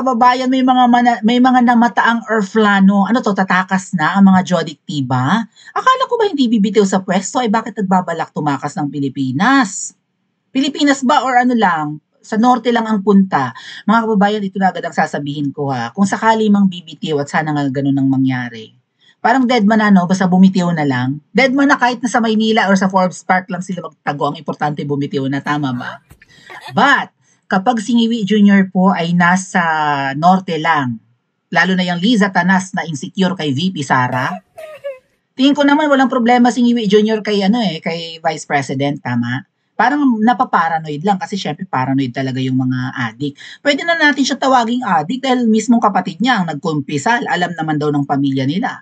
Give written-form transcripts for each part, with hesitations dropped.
kababayan, may mga namataang earthplano. Ano 'to, tatakas na ang mga jodiktiba? Akala ko ba hindi bibitiw sa pwesto, ay bakit nagbabalak tumakas ng Pilipinas? Pilipinas ba or ano lang, sa norte lang ang punta? Mga kababayan, ito na agad ang sasabihin ko ha. Kung sakali mang bibitiw at sana nga gano'n ang mangyari. Parang dead man na, no? Basta bumitiw na lang. Dead man na kahit na sa Maynila or sa Forbes Park lang sila magtago. Ang importante bumitiw na, tama ba? But, kapag si Ngiwi Jr. po ay nasa norte lang, lalo na yung Liza Tanas na insecure kay VP Sara, tingin ko naman walang problema si Ngiwi Jr. kay Vice President, tama? Parang napaparanoid lang kasi syempre paranoid talaga yung mga adik. Pwede na natin siya tawaging adik dahil mismong kapatid niya ang nagkumpisal. Alam naman daw ng pamilya nila.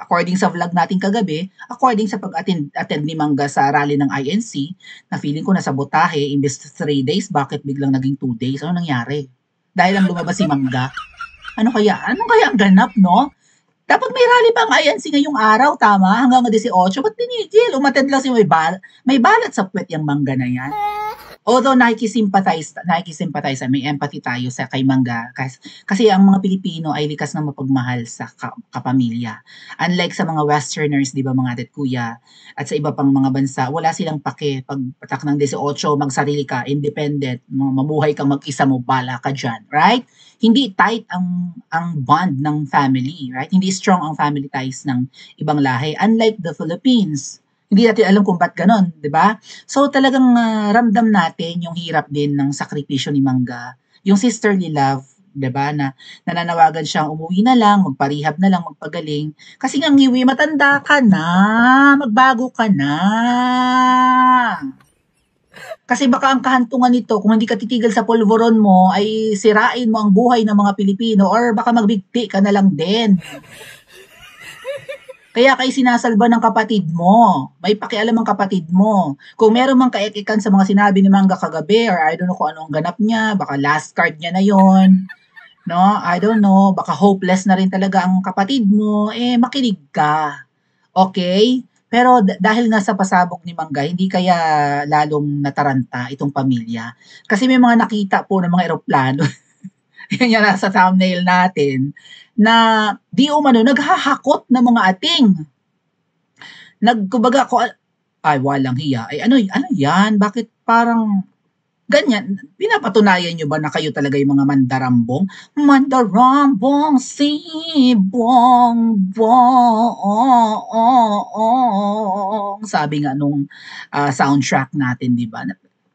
According sa vlog natin kagabi, according sa pag-attend ni Mangga sa rally ng INC, na feeling ko nasa botahe, imbes 3 days, bakit biglang naging 2 days? Ano nangyari? Dahil lang lumabas si Mangga. Ano kaya? Ano kaya ang ganap, no? Dapat may rally pa ang INC ngayong araw, tama? Hanggang 18, ba't tinigil? Umattend lang si may balat sa puwet yung Mangga na yan. Although nakikisimpathize, may empathy tayo sa kay Mangga kasi ang mga Pilipino ay likas na mapagmahal sa kapamilya. Unlike sa mga westerners, 'di ba mga ate at kuya, at sa iba pang mga bansa, wala silang pake pag patak ng 18, magsarili ka, independent, mamuhay kang mag-isa mo, bala ka diyan, right? Hindi tight ang bond ng family, right? Hindi strong ang family ties ng ibang lahi, unlike the Philippines. Hindi natin alam kung ba't ganon, di ba? So talagang ramdam natin yung hirap din ng sakripisyo ni Mangga. Yung sisterly love, di ba, na nananawagan siyang umuwi na lang, magparehab na lang, magpagaling. Kasi nga Ngiwi, matanda ka na, magbago ka na. Kasi baka ang kahantungan nito, kung hindi ka titigil sa polvoron mo, ay sirain mo ang buhay ng mga Pilipino or baka magbigti ka na lang din. Kaya kayo sinasalba ng kapatid mo. May pakialam ang kapatid mo. Kung meron mang kaekikan sa mga sinabi ni Mangga kagabi or I don't know kung ano ang ganap niya, baka last card niya na yon, no? I don't know, baka hopeless na rin talaga ang kapatid mo, makinig ka. Okay? Pero dahil nga sa pasabog ni Mangga, hindi kaya lalong nataranta itong pamilya. Kasi may mga nakita po ng mga eroplano, yan yung nasa thumbnail natin, na di umano naghahakot ng mga ating. Kumbaga, ay walang hiya. Ay ano yan? Bakit parang ganyan? Pinapatunayan nyo ba na kayo talaga yung mga mandarambong? Mandarambong si Bongbong. Sabi nga nung soundtrack natin, di ba?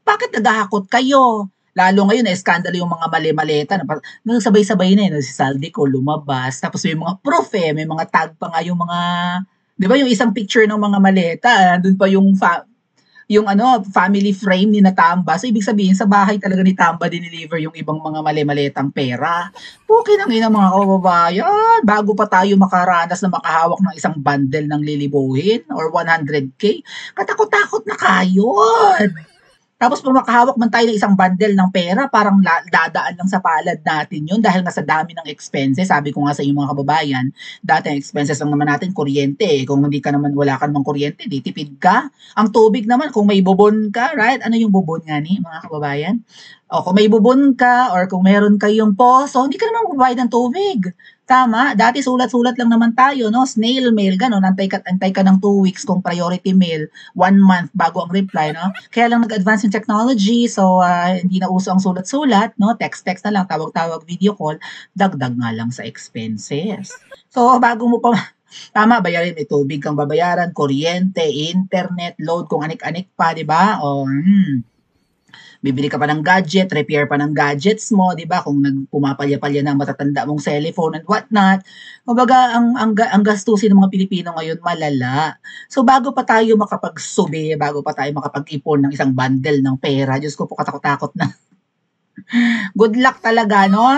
Bakit naghahakot kayo? Lalo ngayon, skandalo yung mga mali-maleta. Nung sabay-sabay na yun, si Saldico lumabas. Tapos may mga proof may mga tag pa nga yung mga, di ba yung isang picture ng mga maleta, doon pa yung family frame ni Tamba. So, ibig sabihin, sa bahay talaga ni Tamba dineliver yung ibang mga mali-maletang pera. Pukin ang ina mga kababayan. Bago pa tayo makaranas na makahawak ng isang bundle ng lilibuhin or 100K, katakot-takot na kayo. Tapos kung makahawak man tayo ng isang bundle ng pera, parang dadaan lang sa palad natin yun dahil nga sa dami ng expenses. Sabi ko nga sa inyo mga kababayan, dati ang expenses lang naman natin, kuryente. Kung hindi ka naman, wala ka naman kuryente, di tipid ka. Ang tubig naman, kung may bubon ka, right? Ano yung bubon nga ni mga kababayan? O kung may bubon ka or kung meron kayong poso, hindi ka naman magbabayad ng tubig. Tama, dati sulat-sulat lang naman tayo, no? Snail mail, gano'n, antay ka ng 2 weeks kung priority mail, 1 month bago ang reply, no? Kaya lang nag-advance yung technology, so hindi na uso ang sulat-sulat, no? Text-text na lang, tawag-tawag, video call, dagdag nga lang sa expenses. So, bago mo pa, tama, bayarin, may tubig kang babayaran, kuryente, internet, load, kung anik-anik pa, di ba? O, bibili ka pa ng gadget, repair pa ng gadgets mo, 'di ba? Kung pumapalya-palya na matatanda mong cellphone and whatnot. Kumbaga ang gastusin ng mga Pilipino ngayon malala. So bago pa tayo makapagsubi, bago pa tayo makapag-ipon ng isang bundle ng pera, Diyos ko po katakot-takot na. Good luck talaga, no?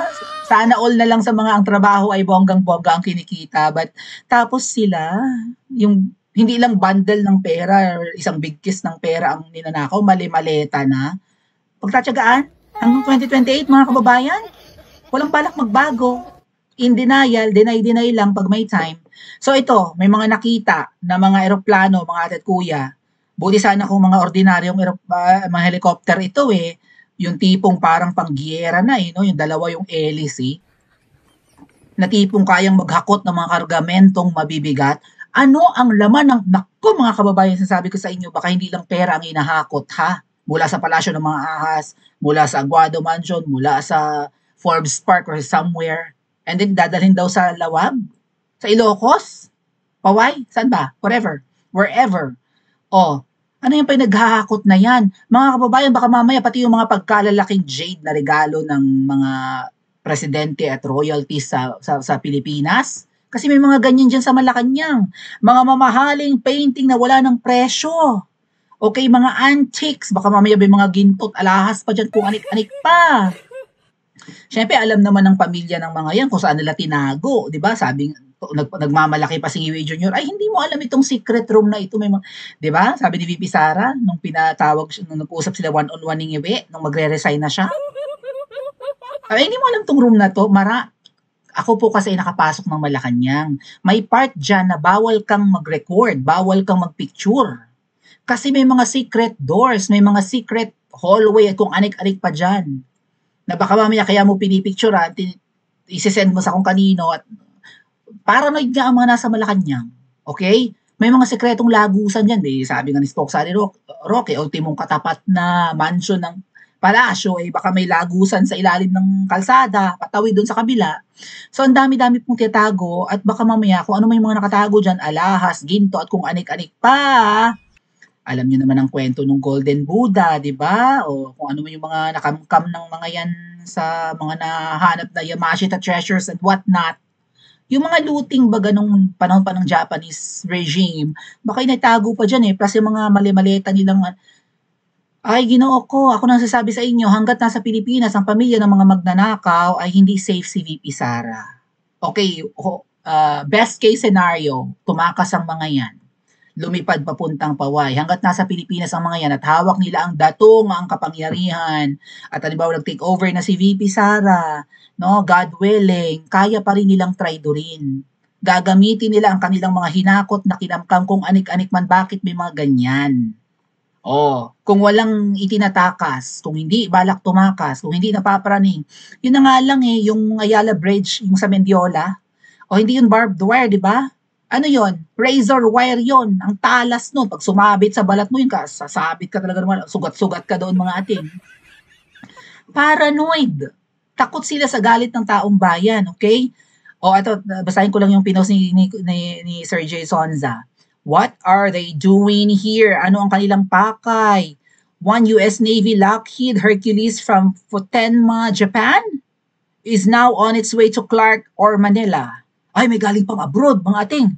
Sana all na lang sa mga ang trabaho ay bonggang-bongga ang kinikita. But tapos sila, yung hindi lang bundle ng pera or isang big kiss ng pera ang ninanakaw, mali-maleta na. Pagtatsagaan hanggang 2028 mga kababayan, walang balak magbago. In denial, deny lang pag may time. So ito, may mga nakita na mga eroplano, mga ate at kuya. Buti sana kung mga ordinaryong mga helicopter ito yung tipong parang panggiyera na no? Yung dalawa yung hélice. na tipong kayang maghakot ng mga kargamentong mabibigat. Ano ang laman ng, naku mga kababayan, sasabi ko sa inyo, baka hindi lang pera ang hinahakot ha. Mula sa palasyo ng mga ahas, mula sa Aguado Mansion, mula sa Forbes Park or somewhere. And then dadalhin daw sa Lawag, sa Ilocos, Paway, saan ba? Whatever, wherever. Oh, ano yung pinaghahakot na yan? Mga kababayan, baka mamaya pati yung mga pagkalalaking jade na regalo ng mga presidente at royalties sa Pilipinas. Kasi may mga ganyan dyan sa Malacanang. Mga mamahaling painting na wala ng presyo. Okay, mga antiques. Baka mamaya may mga gintot, alahas pa dyan kung anik-anik pa. Siyempre, alam naman ng pamilya ng mga yan kung saan nila tinago. Di ba? Sabi, nagmamalaki pa si Ngiwi Jr., ay hindi mo alam itong secret room na ito. May mga, di ba? Sabi ni VP Sara, nung pinatawag, nung nag-usap sila one-on-one ni Ngiwi, nung magre-resign na siya. Ay, hindi mo alam tong room na to. Ako po kasi nakapasok ng Malacanang. May part dyan na bawal kang mag-record, bawal kang mag-picture. Kasi may mga secret doors, may mga secret hallway at kung anik-anik pa dyan. Na baka mamaya kaya mo pinipicturean, isisend mo sa kung kanino at paranoid nga ang mga nasa Malacanang. Okay? May mga sekretong lagusan dyan. Sabi nga ni Spokesman Roque, ultimong katapat na mansion ng palasyo, baka may lagusan sa ilalim ng kalsada, patawid doon sa kabila. So, ang dami-dami pong tiyatago at baka mamaya kung ano may mga nakatago dyan, alahas, ginto at kung anik-anik pa. Alam niyo naman ang kwento ng Golden Buddha, di ba? O kung ano man yung mga nakamkam ng mga yan sa mga nahanap na Yamashita treasures and whatnot. Yung mga looting baga nung panahon pa ng Japanese regime, baka inatago pa dyan plus yung mga mali-maleta nilang ay, Ginoo ko, ako nang sasabi sa inyo, hangga't nasa Pilipinas ang pamilya ng mga magnanakaw ay hindi safe si VP Sara. Okay, best case scenario, tumakas ang mga yan. Lumipad papuntang Paway. Hangga't nasa Pilipinas ang mga yan at hawak nila ang datong, ang kapangyarihan. At halimbawa nag-take over na si VP Sara, no, God willing, kaya pa rin nilang traidorin. Gagamitin nila ang kanilang mga hinakot na kinamkam kung anik-anik man bakit may mga ganyan. Kung walang itinatakas, kung hindi balak tumakas, kung hindi napaparaning, yun na nga lang yung Ayala Bridge, yung sa Mendiola, hindi yun barbed wire, di ba? Ano yun? Razor wire yun. Ang talas nun. Pag sumabit sa balat mo yun, sasabit ka talaga naman, sugat-sugat ka doon mga ating. Paranoid. Takot sila sa galit ng taong bayan, okay? Ito, basahin ko lang yung pinost ni Sir Jay Sonza. What are they doing here? Ano ang kanilang pakay? One US Navy Lockheed Hercules from Futenma, Japan is now on its way to Clark or Manila. Ay, may galing pang abroad, mga ating.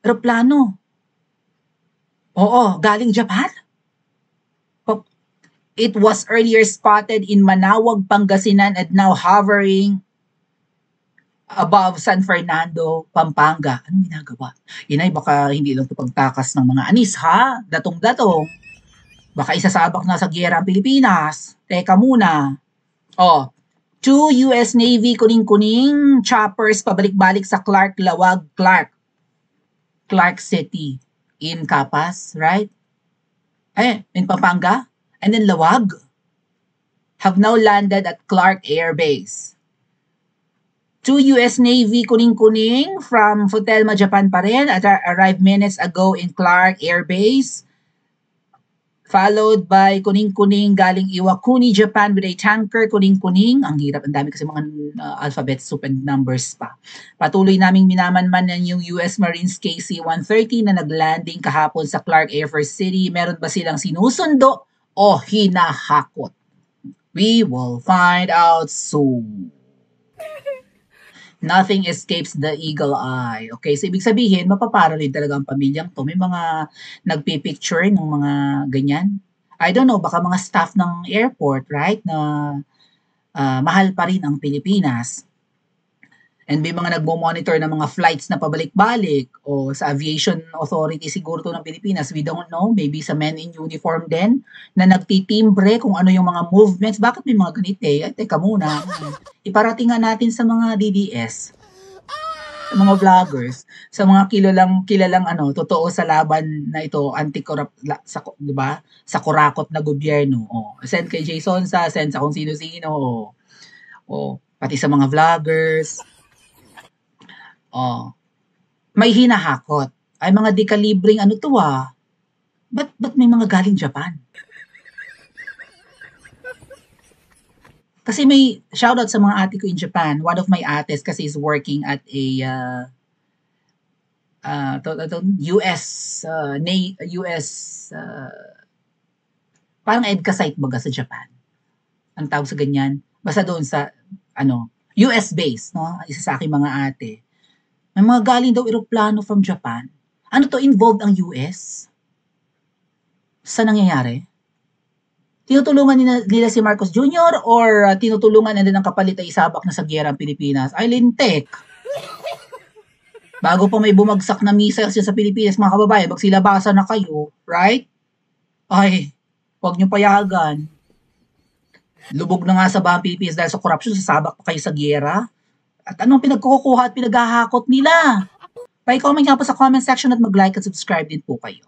Aeroplano. Oo, galing Japan? It was earlier spotted in Manawag, Pangasinan and now hovering above San Fernando, Pampanga. Anong ginagawa? Inay, baka hindi lang ito pagtakas ng mga anis, ha? Datong-datong. Baka isasabak na sa giyera ang Pilipinas. Teka muna. 2 US Navy kuning-kuning choppers pabalik-balik sa Clark City in Capas, right? In Pampanga. And then Lawag have now landed at Clark Air Base. 2 US Navy kuning-kuning from Futenma, Japan pa rin at arrived minutes ago in Clark Air Base. Followed by kuning-kuning galing Iwakuni, Japan with a tanker kuning-kuning. Ang hirap, ang dami kasi mga alphabet soup and numbers pa. Patuloy naming minamanman yung US Marines KC-130 na naglanding kahapon sa Clark Air Force City. Meron ba silang sinusundo o hinahakot? We will find out soon. Nothing escapes the eagle eye. Okay, so ibig sabihin, mapaparanoid talaga ang pamilyang to. May mga nagpipicture ng mga ganyan. I don't know, baka mga staff ng airport, right, na mahal pa rin ang Pilipinas. And may mga nagmo-monitor ng mga flights na pabalik-balik o sa aviation authority siguro to ng Pilipinas. We don't know. Maybe sa men in uniform din na nagtitimbre kung ano yung mga movements. Bakit may mga ganito Ay, teka muna. Iparating nga natin sa mga DDS, sa mga vloggers, sa mga kilalang totoo sa laban na ito, anti-corrupt, di ba? Sa kurakot na gobyerno. Send kay Jason send sa kung sino-sino. Pati sa mga vloggers. Oh, may hinahakot. Ay mga dekalibreng ano 'to, ba't may mga galing Japan? Kasi may shoutout sa mga ate ko in Japan. One of my ates kasi is working at a, US, US, parang EDCA site baga sa Japan. Ang tawag sa ganyan. Basta doon sa, ano, US base, no? Isa sa aking mga ate. May mga galing daw eroplano from Japan. Ano to, involved ang US? Sa nangyayari? Tinutulungan nila si Marcos Jr. or tinutulungan na din ng kapalit ay isabak na sa giyera ang Pilipinas? Ay, lintek. Bago pa may bumagsak na missiles sa Pilipinas, mga kababayan, magsilabasan na kayo, right? Ay, huwag niyo payagan. Lubog na nga sa bahang Pilipinas dahil sa korupsyon, sasabak pa kayo sa giyera. At anong pinagkukuha at pinaghahakot nila? Pa-comment nga po sa comment section at mag-like at subscribe din po kayo.